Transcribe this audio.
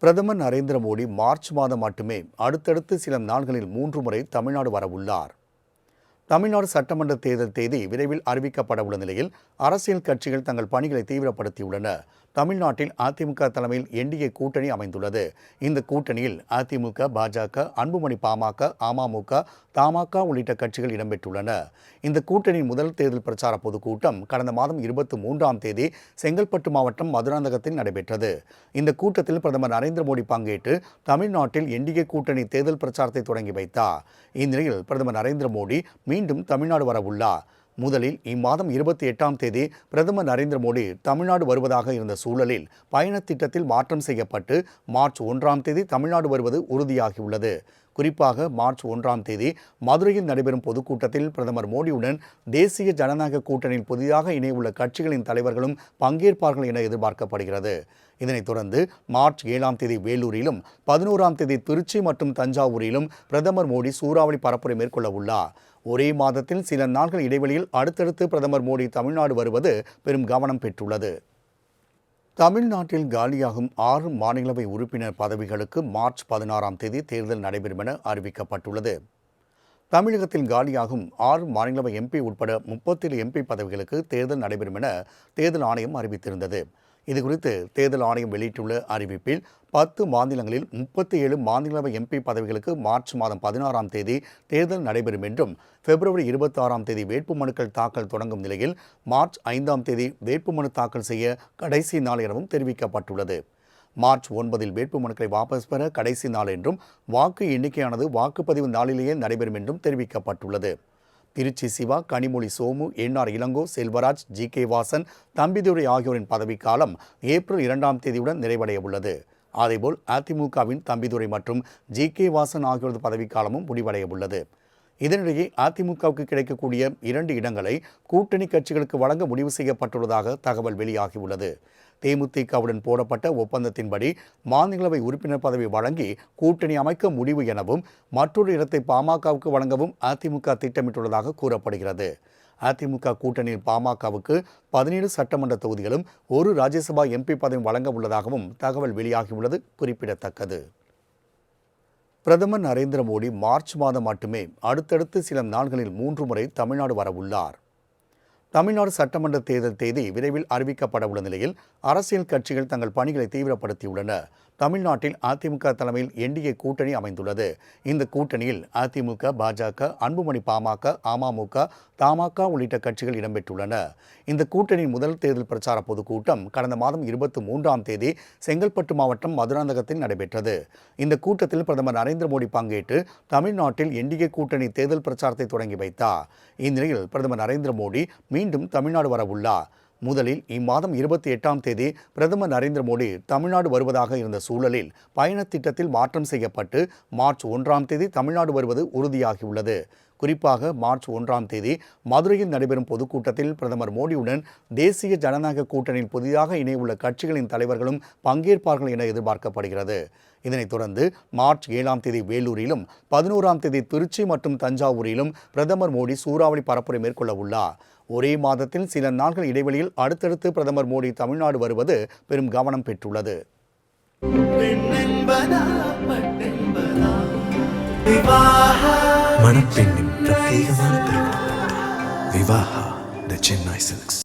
பிரதமர் நரேந்திர மோடி மார்ச் மாதம் மட்டுமே அடுத்தடுத்து சில நாள்களில் 3 முறை தமிழ்நாடு வரவுள்ளார். தமிழ்நாடு சட்டமன்ற தேர்தல் தேதி விரைவில் அறிவிக்கப்பட உள்ள நிலையில் அரசியல் கட்சிகள் தங்கள் பணிகளை தீவிரப்படுத்தியுள்ளன. தமிழ்நாட்டில் அதிமுக தலைமையில் என்டிஏ கூட்டணி அமைந்துள்ளது. இந்த கூட்டணியில் அதிமுக, பாஜக, அன்புமணி பாமக, அமமுக, தமாக உள்ளிட்ட கட்சிகள் இடம்பெற்றுள்ளன. இந்த கூட்டணியின் முதல் தேர்தல் பிரச்சார பொதுக்கூட்டம் கடந்த மாதம் 23ஆம் தேதி செங்கல்பட்டு மாவட்டம் மதுராந்தகத்தில் நடைபெற்றது. இந்த கூட்டத்தில் பிரதமர் நரேந்திர மோடி பங்கேற்று தமிழ்நாட்டில் என்டிஏ கூட்டணி தேர்தல் பிரச்சாரத்தை தொடங்கி வைத்தார். இந்நிலையில் பிரதமர் நரேந்திர மோடி மீண்டும் தமிழ்நாடு வரவுள்ளார். முதலில் இம்மாதம் 28ஆம் தேதி பிரதமர் நரேந்திர மோடி தமிழ்நாடு வருவதாக இருந்த சூழலில் பயணத் திட்டத்தில் மாற்றம் செய்யப்பட்டு மார்ச் 1ஆம் தேதி தமிழ்நாடு வருவது உறுதியாகியுள்ளது. குறிப்பாக மார்ச் 1ஆம் தேதி மதுரையில் நடைபெறும் பொதுக்கூட்டத்தில் பிரதமர் மோடியுடன் தேசிய ஜனநாயக கூட்டணியில் புதிதாக இணையவுள்ள கட்சிகளின் தலைவர்களும் பங்கேற்பார்கள் என எதிர்பார்க்கப்படுகிறது. இதனைத் தொடர்ந்து மார்ச் 7ஆம் தேதி வேலூரிலும் 11ஆம் தேதி திருச்சி மற்றும் தஞ்சாவூரிலும் பிரதமர் மோடி சூறாவளி பரப்புரை மேற்கொள்ள உள்ளார். ஒரே மாதத்தில் சில நாட்கள் இடைவெளியில் அடுத்தடுத்து பிரதமர் மோடி தமிழ்நாடு வருவது பெரும் கவனம் பெற்றுள்ளது. தமிழ்நாட்டில் காலியாகும் 6 மாநிலவை உறுப்பினர் பதவிகளுக்கு மார்ச் 16ஆம் தேதி தேர்தல் நடைபெறும் என அறிவிக்கப்பட்டுள்ளது. தமிழகத்தில் காலியாகும் 6 மாநிலவை எம்பி உட்பட 37 எம்பி பதவிகளுக்கு தேர்தல் நடைபெறும் என தேர்தல் ஆணையம் அறிவித்திருந்தது. இதுகுறித்து தேர்தல் ஆணையம் வெளியிட்டுள்ள அறிவிப்பில் 10 மாநிலங்களில் 37 மாநிலவை எம்பி பதவிகளுக்கு மார்ச் மாதம் 16ஆம் தேதி தேர்தல் நடைபெறும் என்றும், பிப்ரவரி 26ஆம் தேதி வேட்புமனுக்கள் தாக்கல் தொடங்கும் நிலையில் மார்ச் 5ஆம் தேதி வேட்புமனு தாக்கல் செய்ய கடைசி நாள் எனவும் தெரிவிக்கப்பட்டுள்ளது. மார்ச் 9இல் வேட்புமனுக்களை வாபஸ் பெற கடைசி நாள் என்றும், வாக்கு எண்ணிக்கையானது வாக்குப்பதிவு நாளிலேயே நடைபெறும் என்றும் தெரிவிக்கப்பட்டுள்ளது. திருச்சி சிவா, கனிமொழி சோமு, என்ஆர் இளங்கோ, செல்வராஜ், ஜி.கே. வாசன், தம்பிதுரை ஆகியோரின் பதவிக்காலம் ஏப்ரல் 2ஆம் தேதியுடன் நிறைவடைய உள்ளது. அதேபோல் அதிமுகவின் தம்பிதுரை மற்றும் ஜி.கே. வாசன் ஆகியோரது பதவிக்காலமும் முடிவடைய உள்ளது. இதனிடையே அதிமுகவுக்கு கிடைக்கக்கூடிய 2 இடங்களை கூட்டணி கட்சிகளுக்கு வழங்க முடிவு செய்யப்பட்டுள்ளதாக தகவல் வெளியாகியுள்ளது. தேமுதிகவுடன் போடப்பட்ட ஒப்பந்தத்தின்படி மாநிலங்களவை உறுப்பினர் பதவி வழங்கி கூட்டணி அமைக்க முடிவு எனவும், மற்றொரு இடத்தை பாமகவுக்கு வழங்கவும் அதிமுக திட்டமிட்டுள்ளதாக கூறப்படுகிறது. அதிமுக கூட்டணியில் பாமகவுக்கு 17 சட்டமன்ற தொகுதிகளும் 1 ராஜ்யசபா எம்பி பதவி வழங்க உள்ளதாகவும் தகவல் வெளியாகியுள்ளது குறிப்பிடத்தக்கது. பிரதமர் நரேந்திர மோடி மார்ச் மாதம் மட்டுமே அடுத்தடுத்து சில நாள்களில் 3 முறை தமிழ்நாடு வரவுள்ளார். தமிழ்நாடு சட்டமன்ற தேர்தல் தேதி விரைவில் அறிவிக்கப்பட உள்ள நிலையில் அரசியல் கட்சிகள் தங்கள் பணிகளை தீவிரப்படுத்தியுள்ளன. தமிழ்நாட்டில் அதிமுக தலைமையில் என்டிஏ கூட்டணி அமைந்துள்ளது. இந்த கூட்டணியில் அதிமுக, பாஜக, அன்புமணி பாமக, அமமுக, தமாக உள்ளிட்ட கட்சிகள் இடம்பெற்றுள்ளன. இந்த கூட்டணியின் முதல் தேர்தல் பிரச்சார பொதுக்கூட்டம் கடந்த மாதம் 23ஆம் தேதி செங்கல்பட்டு மாவட்டம் மதுராந்தகத்தில் நடைபெற்றது. இந்த கூட்டத்தில் பிரதமர் நரேந்திர மோடி பங்கேற்று தமிழ்நாட்டில் என்டிஏ கூட்டணி தேர்தல் பிரச்சாரத்தை தொடங்கி வைத்தார். இந்நிலையில் பிரதமர் நரேந்திர மோடி மீண்டும் தமிழ்நாடு வரவுள்ளார். முதலில் இம்மாதம் 28ஆம் தேதி பிரதமர் நரேந்திர மோடி தமிழ்நாடு வருவதாக இருந்த சூழலில் பயணத் திட்டத்தில் மாற்றம் செய்யப்பட்டு மார்ச் 1ஆம் தேதி தமிழ்நாடு வருவது உறுதியாகியுள்ளது. குறிப்பாக மார்ச் 1ஆம் தேதி மதுரையில் நடைபெறும் பொதுக்கூட்டத்தில் பிரதமர் மோடியுடன் தேசிய ஜனநாயக கூட்டணியில் புதிதாக இணையவுள்ள கட்சிகளின் தலைவர்களும் பங்கேற்பார்கள் என எதிர்பார்க்கப்படுகிறது. இதனைத் தொடர்ந்து மார்ச் 7ஆம் தேதி வேலூரிலும் 11ஆம் தேதி திருச்சி மற்றும் தஞ்சாவூரிலும் பிரதமர் மோடி சூறாவளி பரப்புரை மேற்கொள்ள உள்ளார். ஒரே மாதத்தில் சில நாட்கள் இடைவெளியில் அடுத்தடுத்து பிரதமர் மோடி தமிழ்நாடு வருவது பெரும் கவனம் பெற்றுள்ளது. மணப்பெண்ணின் பிரத்யேகமான திருமணம் விவாஹா தி சென்னை சில்க்ஸ்.